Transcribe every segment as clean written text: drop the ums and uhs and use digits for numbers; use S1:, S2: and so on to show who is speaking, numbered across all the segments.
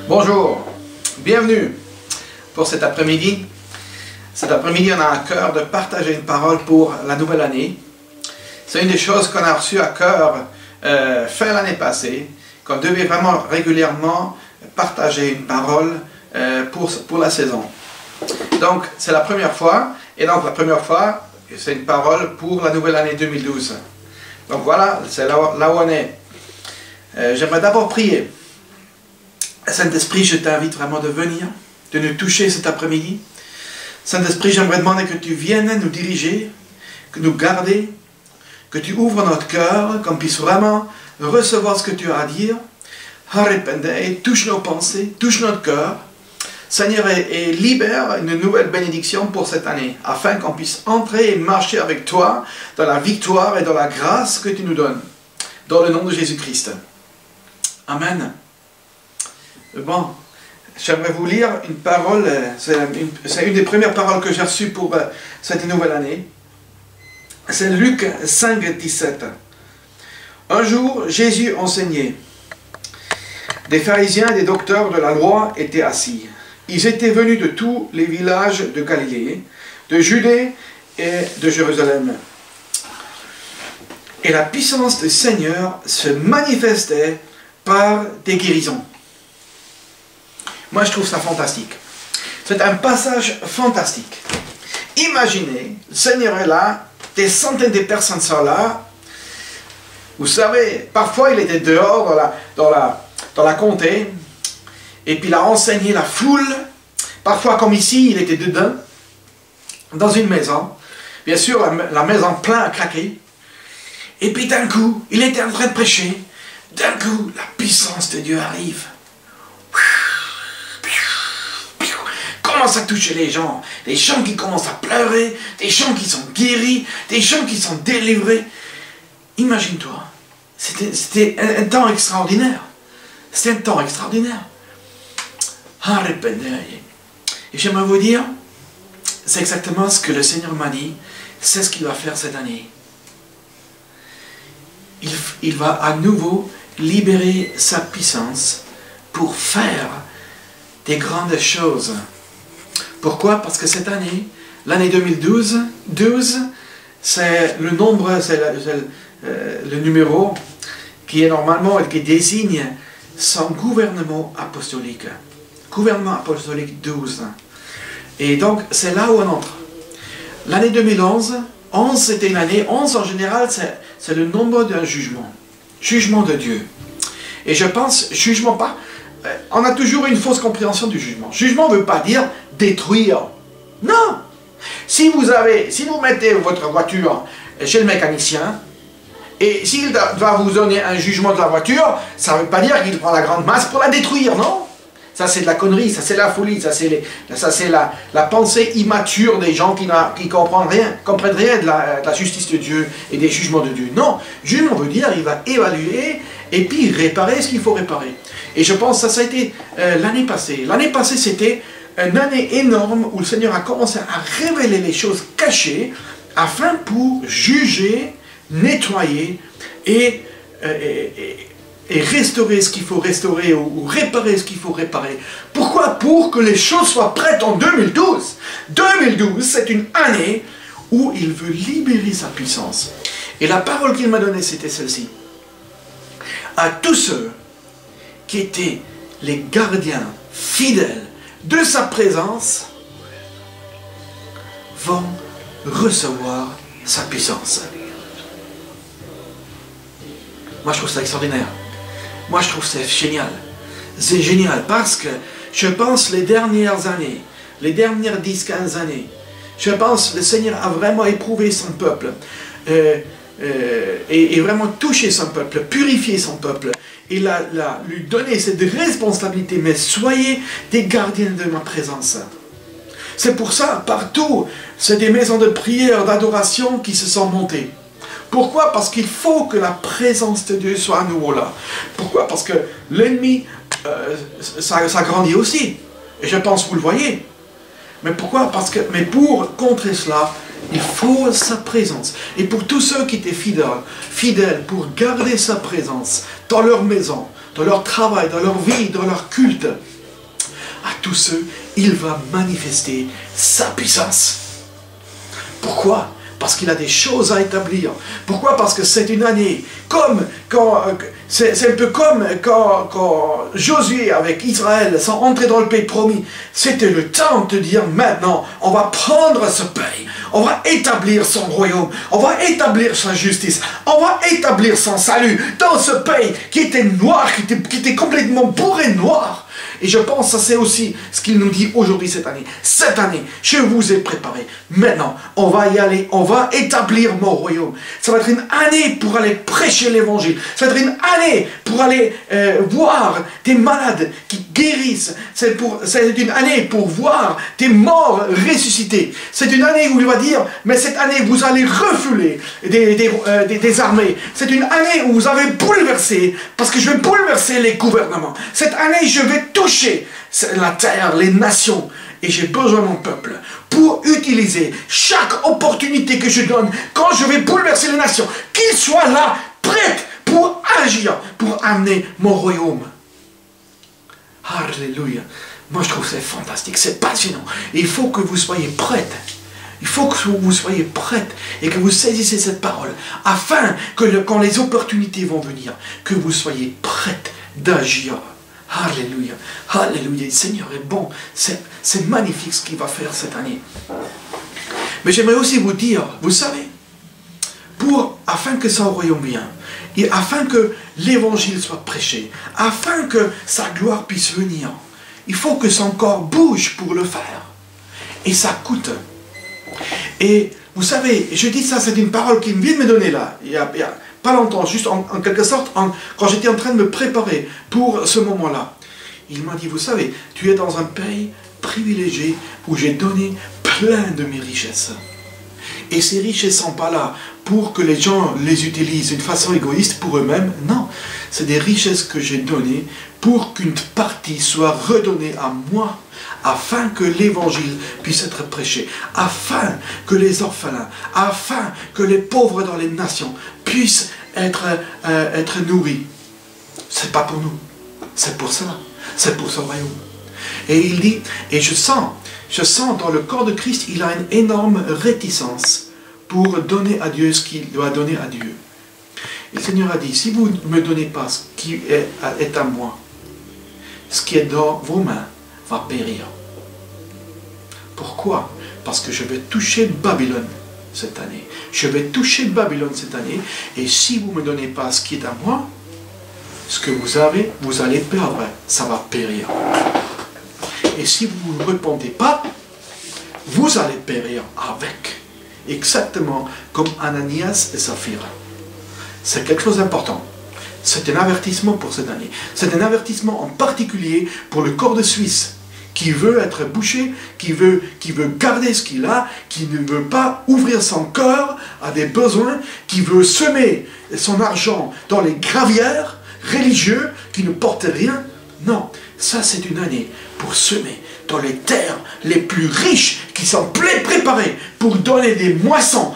S1: Bonjour, bienvenue pour cet après-midi. Cet après-midi, on a à cœur de partager une parole pour la nouvelle année. C'est une des choses qu'on a reçues à cœur fin l'année passée, qu'on devait vraiment régulièrement partager une parole pour la saison. Donc, c'est la première fois, et donc la première fois, c'est une parole pour la nouvelle année 2012. Donc voilà, c'est là où on est. J'aimerais d'abord prier. Saint-Esprit, je t'invite vraiment de venir, de nous toucher cet après-midi. Saint-Esprit, j'aimerais demander que tu viennes nous diriger, que nous garder, que tu ouvres notre cœur, qu'on puisse vraiment recevoir ce que tu as à dire. Arrependez, touche nos pensées, touche notre cœur. Seigneur, et libère une nouvelle bénédiction pour cette année, afin qu'on puisse entrer et marcher avec toi dans la victoire et dans la grâce que tu nous donnes. Dans le nom de Jésus-Christ. Amen. Bon, j'aimerais vous lire une parole, c'est une des premières paroles que j'ai reçues pour cette nouvelle année. C'est Luc 5, 17. Un jour, Jésus enseignait. Des pharisiens et des docteurs de la loi étaient assis. Ils étaient venus de tous les villages de Galilée, de Judée et de Jérusalem. Et la puissance du Seigneur se manifestait par des guérisons. Moi, je trouve ça fantastique. C'est un passage fantastique. Imaginez, le Seigneur est là, des centaines de personnes sont là. Vous savez, parfois il était dehors dans la comté, et puis il a enseigné la foule. Parfois, comme ici, il était dedans, dans une maison. Bien sûr, la maison pleine à craquer. Et puis d'un coup, il était en train de prêcher. D'un coup, la puissance de Dieu arrive. Commence à toucher les gens qui commencent à pleurer, des gens qui sont guéris, des gens qui sont délivrés. Imagine-toi, c'était un temps extraordinaire. C'était un temps extraordinaire. Arrependez. Et j'aimerais vous dire, c'est exactement ce que le Seigneur m'a dit, c'est ce qu'il va faire cette année. Il va à nouveau libérer sa puissance pour faire des grandes choses. Pourquoi? Parce que cette année, l'année 2012, c'est le nombre, c'est le numéro qui est normalement, qui désigne son gouvernement apostolique. Gouvernement apostolique 12. Et donc, c'est là où on entre. L'année 2011, 11 c'était une année, 11 en général, c'est le nombre d'un jugement. Jugement de Dieu. Et je pense, jugement pas, on a toujours une fausse compréhension du jugement. Jugement ne veut pas dire détruire. Non. Si vous mettez votre voiture chez le mécanicien, et s'il va vous donner un jugement de la voiture, ça ne veut pas dire qu'il prend la grande masse pour la détruire, non? Ça c'est de la connerie, ça c'est la folie, ça c'est la pensée immature des gens qui ne comprennent rien de la justice de Dieu et des jugements de Dieu. Non, jugement veut dire il va évaluer et puis réparer ce qu'il faut réparer. Et je pense que ça a été l'année passée. L'année passée c'était une année énorme où le Seigneur a commencé à révéler les choses cachées afin pour juger, nettoyer et restaurer ce qu'il faut restaurer ou réparer ce qu'il faut réparer. Pourquoi? Pour que les choses soient prêtes en 2012. 2012, c'est une année où il veut libérer sa puissance. Et la parole qu'il m'a donnée, c'était celle-ci. À tous ceux qui étaient les gardiens fidèles de sa présence, vont recevoir sa puissance. Moi, je trouve ça extraordinaire. Moi, je trouve que c'est génial. C'est génial parce que je pense les dernières années, les dernières 10-15 années, je pense que le Seigneur a vraiment éprouvé son peuple et vraiment touché son peuple, purifié son peuple. Il a lui donné cette responsabilité, mais soyez des gardiens de ma présence. C'est pour ça, partout, c'est des maisons de prière, d'adoration qui se sont montées. Pourquoi? Parce qu'il faut que la présence de Dieu soit à nouveau là. Pourquoi? Parce que l'ennemi, ça grandit aussi. Et je pense que vous le voyez. Mais pourquoi? Mais pour contrer cela, il faut sa présence. Et pour tous ceux qui étaient fidèles pour garder sa présence dans leur maison, dans leur travail, dans leur vie, dans leur culte, tous ceux, il va manifester sa puissance. Pourquoi? Parce qu'il a des choses à établir. Pourquoi? Parce que c'est une année, comme quand, c'est un peu comme quand Josué avec Israël sont entrés dans le pays promis. C'était le temps de dire maintenant, on va prendre ce pays, on va établir son royaume, on va établir sa justice, on va établir son salut dans ce pays qui était noir, qui était complètement bourré de noir. Et je pense que c'est aussi ce qu'il nous dit aujourd'hui cette année. Cette année, je vous ai préparé. Maintenant, on va y aller, on va établir mon royaume. Ça va être une année pour aller prêcher l'évangile. Ça va être une année pour aller voir des malades qui guérissent. C'est une année pour voir des morts ressuscités. C'est une année où il va dire, mais cette année, vous allez refouler des armées. C'est une année où vous avez bouleversé, parce que je vais bouleverser les gouvernements. Cette année, je vais toucher la terre, les nations, et j'ai besoin de mon peuple pour utiliser chaque opportunité que je donne quand je vais bouleverser les nations, qu'ils soient là, prêts pour agir, pour amener mon royaume. Alléluia. Moi je trouve c'est fantastique, c'est passionnant. Il faut que vous soyez prêts. Il faut que vous soyez prêts et que vous saisissez cette parole, afin que quand les opportunités vont venir, que vous soyez prêts d'agir. Alléluia, alléluia, le Seigneur est bon, c'est magnifique ce qu'il va faire cette année. Mais j'aimerais aussi vous dire, vous savez, afin que son royaume vienne, et afin que l'évangile soit prêché, afin que sa gloire puisse venir, il faut que son corps bouge pour le faire. Et ça coûte. Et vous savez, je dis ça, c'est une parole qui vient de me donner là, il y a pas longtemps, juste en quelque sorte, quand j'étais en train de me préparer pour ce moment-là. Il m'a dit, vous savez, tu es dans un pays privilégié où j'ai donné plein de mes richesses. Et ces richesses ne sont pas là pour que les gens les utilisent d'une façon égoïste pour eux-mêmes. Non, c'est des richesses que j'ai données pour qu'une partie soit redonnée à moi, afin que l'évangile puisse être prêché, afin que les orphelins, afin que les pauvres dans les nations puissent être nourris. C'est pas pour nous, c'est pour cela, c'est pour son royaume. Et il dit, et je sens dans le corps de Christ, il a une énorme réticence pour donner à Dieu ce qu'il doit donner à Dieu. Et le Seigneur a dit, si vous ne me donnez pas ce qui est à moi, ce qui est dans vos mains va périr. Pourquoi? Parce que je vais toucher Babylone cette année. Je vais toucher Babylone cette année. Et si vous ne me donnez pas ce qui est à moi, ce que vous avez, vous allez perdre. Ça va périr. Et si vous ne répondez pas, vous allez périr avec. Exactement comme Ananias et Saphira. C'est quelque chose d'important. C'est un avertissement pour cette année. C'est un avertissement en particulier pour le corps de Suisse qui veut être bouché, qui veut garder ce qu'il a, qui ne veut pas ouvrir son cœur à des besoins, qui veut semer son argent dans les gravières religieux qui ne portent rien. Non, ça c'est une année pour semer dans les terres les plus riches qui sont préparées pour donner des moissons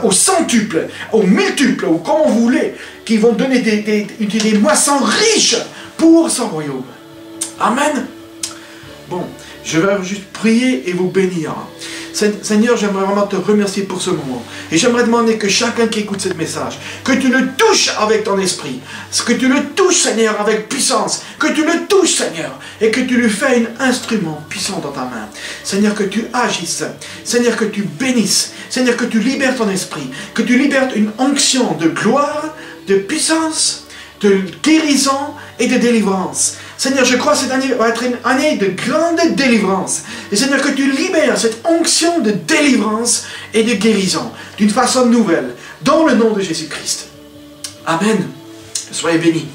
S1: au centuple, au multiple, ou comme vous voulez, qui vont donner des moissons riches pour son royaume. Amen. Bon, je vais juste prier et vous bénir. Seigneur, j'aimerais vraiment te remercier pour ce moment. Et j'aimerais demander que chacun qui écoute ce message, que tu le touches avec ton esprit. Que tu le touches, Seigneur, avec puissance. Que tu le touches, Seigneur. Et que tu lui fais un instrument puissant dans ta main. Seigneur, que tu agisses. Seigneur, que tu bénisses. Seigneur, que tu libères ton esprit. Que tu libères une onction de gloire, de puissance, de guérison et de délivrance. Seigneur, je crois que cette année va être une année de grande délivrance. Et Seigneur, que tu libères cette onction de délivrance et de guérison d'une façon nouvelle, dans le nom de Jésus-Christ. Amen. Soyez bénis.